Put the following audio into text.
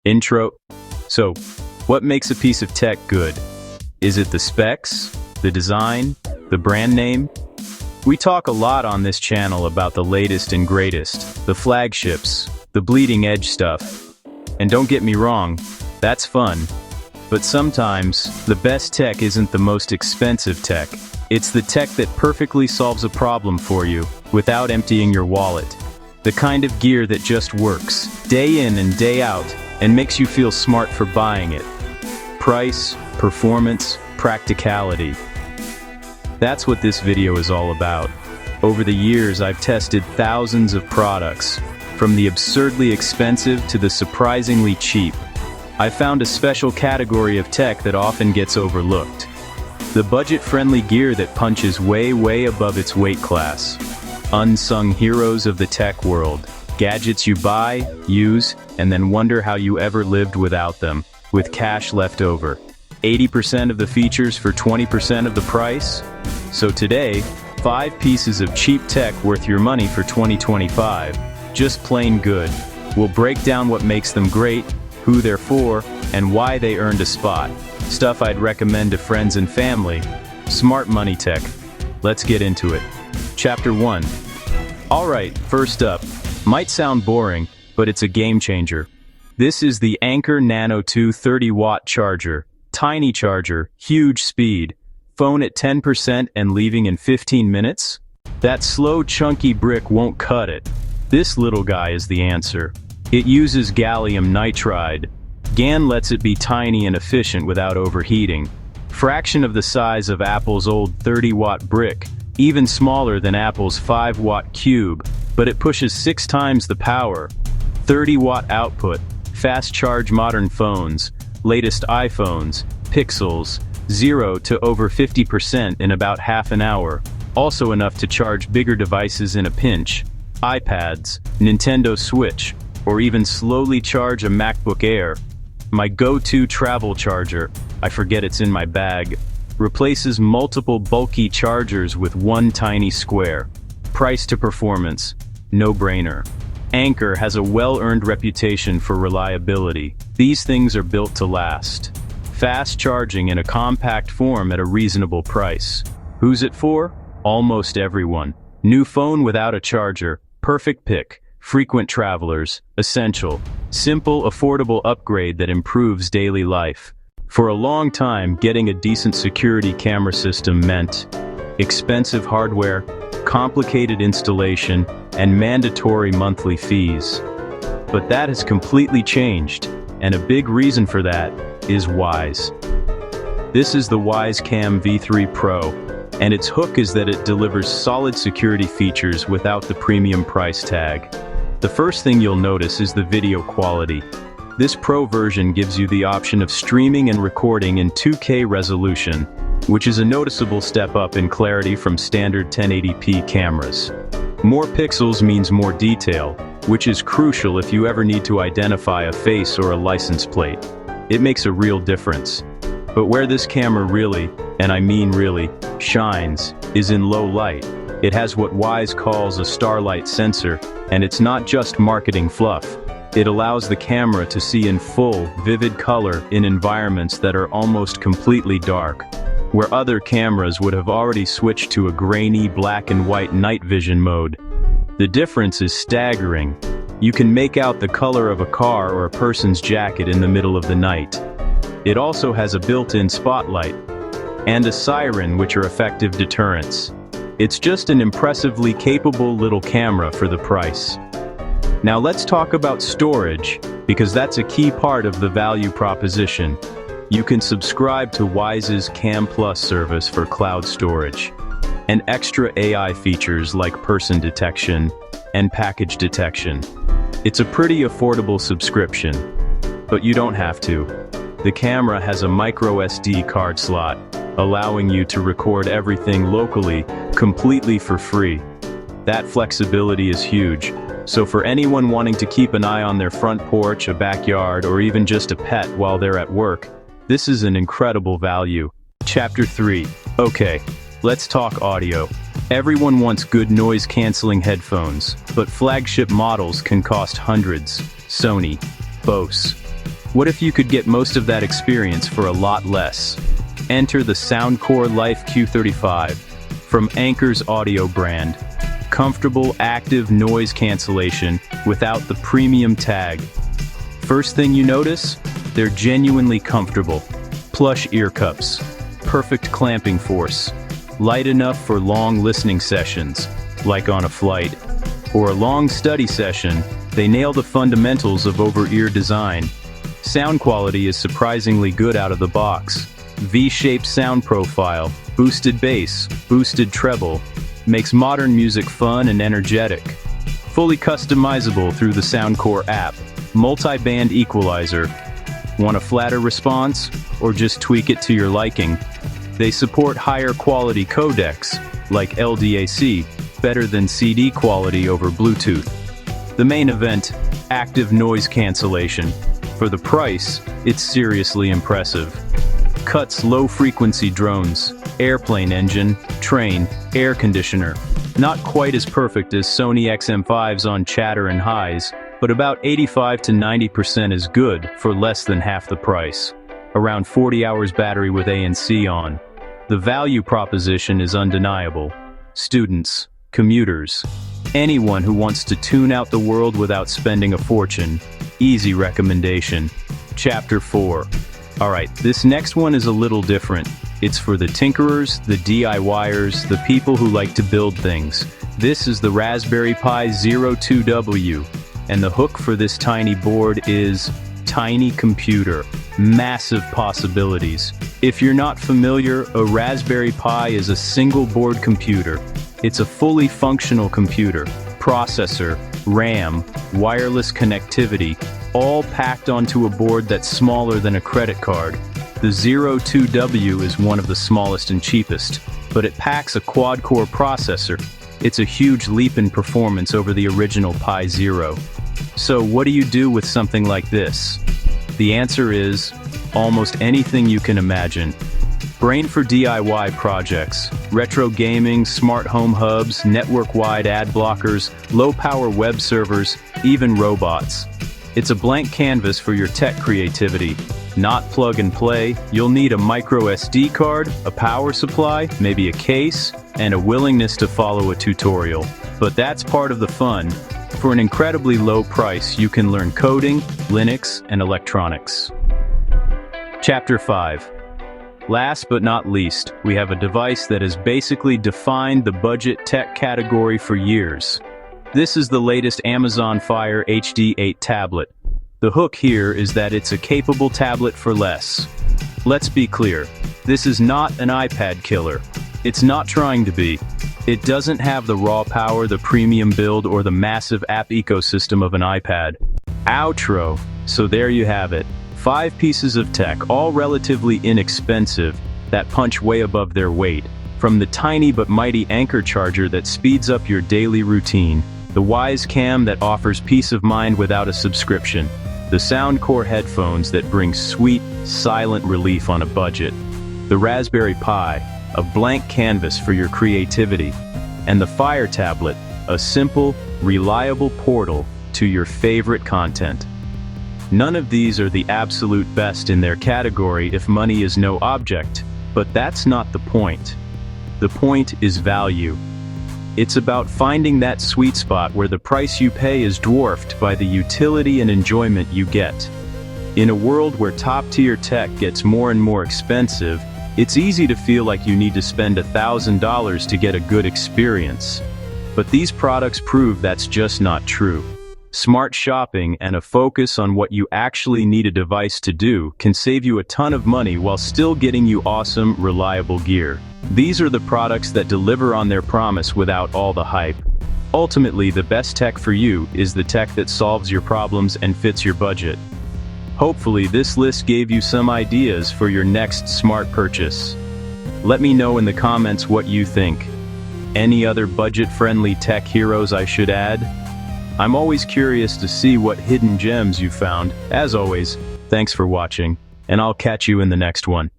Intro. So, what makes a piece of tech good? Is it the specs, the design, the brand name? We talk a lot on this channel about the latest and greatest, the flagships, the bleeding edge stuff. And don't get me wrong, that's fun. But sometimes, the best tech isn't the most expensive tech. It's the tech that perfectly solves a problem for you, without emptying your wallet. The kind of gear that just works, day in and day out, and makes you feel smart for buying it. Price, performance, practicality. That's what this video is all about. Over the years, I've tested thousands of products, from the absurdly expensive to the surprisingly cheap. I found a special category of tech that often gets overlooked. The budget-friendly gear that punches way above its weight class. Unsung heroes of the tech world. Gadgets you buy, use, and then wonder how you ever lived without them, with cash left over. 80% of the features for 20% of the price? So today, 5 pieces of cheap tech worth your money for 2025. Just plain good. We'll break down what makes them great, who they're for, and why they earned a spot. Stuff I'd recommend to friends and family. Smart money tech. Let's get into it. Chapter 1. Alright, first up. Might sound boring, but it's a game changer. This is the Anker Nano 2 30-watt charger. Tiny charger, huge speed. Phone at 10% and leaving in 15 minutes? That slow, chunky brick won't cut it. This little guy is the answer. It uses gallium nitride. GaN lets it be tiny and efficient without overheating. Fraction of the size of Apple's old 30-watt brick, even smaller than Apple's 5-watt cube, but it pushes 6 times the power. 30-watt output, fast charge modern phones, latest iPhones, Pixels, 0 to over 50% in about half an hour, also enough to charge bigger devices in a pinch, iPads, Nintendo Switch, or even slowly charge a MacBook Air. My go-to travel charger, I forget it's in my bag, replaces multiple bulky chargers with one tiny square. Price to performance, no-brainer. Anker has a well-earned reputation for reliability. These things are built to last. Fast charging in a compact form at a reasonable price. Who's it for? Almost everyone. New phone without a charger, perfect pick. Frequent travelers, essential. Simple, affordable upgrade that improves daily life. For a long time, getting a decent security camera system meant expensive hardware, complicated installation, and mandatory monthly fees. But that has completely changed, and a big reason for that is Wyze. This is the Wyze Cam V3 Pro, and its hook is that it delivers solid security features without the premium price tag. The first thing you'll notice is the video quality. This Pro version gives you the option of streaming and recording in 2K resolution, which is a noticeable step up in clarity from standard 1080p cameras. More pixels means more detail, which is crucial if you ever need to identify a face or a license plate. It makes a real difference. But where this camera really, and I mean really, shines, is in low light. It has what Wyze calls a starlight sensor, and it's not just marketing fluff. It allows the camera to see in full, vivid color in environments that are almost completely dark, where other cameras would have already switched to a grainy black and white night vision mode. The difference is staggering. You can make out the color of a car or a person's jacket in the middle of the night. It also has a built-in spotlight and a siren, which are effective deterrents. It's just an impressively capable little camera for the price. Now let's talk about storage, because that's a key part of the value proposition. You can subscribe to Wyze's Cam Plus service for cloud storage, and extra AI features like person detection and package detection. It's a pretty affordable subscription, but you don't have to. The camera has a micro SD card slot, allowing you to record everything locally, completely for free. That flexibility is huge, so for anyone wanting to keep an eye on their front porch, a backyard, or even just a pet while they're at work, this is an incredible value. Chapter 3. Okay, let's talk audio. Everyone wants good noise-canceling headphones, but flagship models can cost hundreds. Sony, Bose, What if you could get most of that experience for a lot less? Enter the Soundcore Life Q35 from Anker's audio brand. Comfortable, active noise cancellation without the premium tag. First thing you notice? They're genuinely comfortable. Plush ear cups. Perfect clamping force. Light enough for long listening sessions, like on a flight. Or a long study session, they nail the fundamentals of over-ear design. Sound quality is surprisingly good out of the box. V-shaped sound profile, boosted bass, boosted treble, makes modern music fun and energetic. Fully customizable through the Soundcore app. Multi-band equalizer. Want a flatter response? Or just tweak it to your liking? They support higher quality codecs, like LDAC, better than CD quality over Bluetooth. The main event, active noise cancellation. For the price, it's seriously impressive. Cuts low-frequency drones, airplane engine, train, air conditioner. Not quite as perfect as Sony XM5s on chatter and highs, but about 85 to 90% is good for less than half the price. Around 40 hours battery with ANC on. The value proposition is undeniable. Students, commuters, anyone who wants to tune out the world without spending a fortune. Easy recommendation. Chapter 4. Alright, this next one is a little different. It's for the tinkerers, the DIYers, the people who like to build things. This is the Raspberry Pi 02W, and the hook for this tiny board is tiny computer. Massive possibilities. If you're not familiar, a Raspberry Pi is a single board computer. It's a fully functional computer. Processor, RAM, wireless connectivity, all packed onto a board that's smaller than a credit card. The 02W is one of the smallest and cheapest, but it packs a quad-core processor. It's a huge leap in performance over the original Pi Zero. So what do you do with something like this? The answer is almost anything you can imagine. Brain for DIY projects, retro gaming, smart home hubs, network-wide ad blockers, low-power web servers, even robots. It's a blank canvas for your tech creativity. Not plug and play. You'll need a micro SD card, a power supply, maybe a case, and a willingness to follow a tutorial. But that's part of the fun. For an incredibly low price, you can learn coding, Linux, and electronics. Chapter 5. Last but not least, we have a device that has basically defined the budget tech category for years. This is the latest Amazon Fire HD 8 tablet. The hook here is that it's a capable tablet for less. Let's be clear, this is not an iPad killer. It's not trying to be. It doesn't have the raw power, the premium build, or the massive app ecosystem of an iPad. Outro. So there you have it. 5 pieces of tech, all relatively inexpensive, that punch way above their weight. From the tiny but mighty Anker charger that speeds up your daily routine, the Wise Cam that offers peace of mind without a subscription, the Soundcore headphones that bring sweet, silent relief on a budget, the Raspberry Pi, a blank canvas for your creativity, and the Fire tablet, a simple, reliable portal to your favorite content. None of these are the absolute best in their category if money is no object, but that's not the point. The point is value. It's about finding that sweet spot where the price you pay is dwarfed by the utility and enjoyment you get. In a world where top-tier tech gets more and more expensive, it's easy to feel like you need to spend $1,000 to get a good experience. But these products prove that's just not true. Smart shopping and a focus on what you actually need a device to do can save you a ton of money while still getting you awesome, reliable gear. These are the products that deliver on their promise without all the hype. Ultimately, the best tech for you is the tech that solves your problems and fits your budget. Hopefully, this list gave you some ideas for your next smart purchase. Let me know in the comments what you think. Any other budget-friendly tech heroes I should add? I'm always curious to see what hidden gems you found. As always, thanks for watching, and I'll catch you in the next one.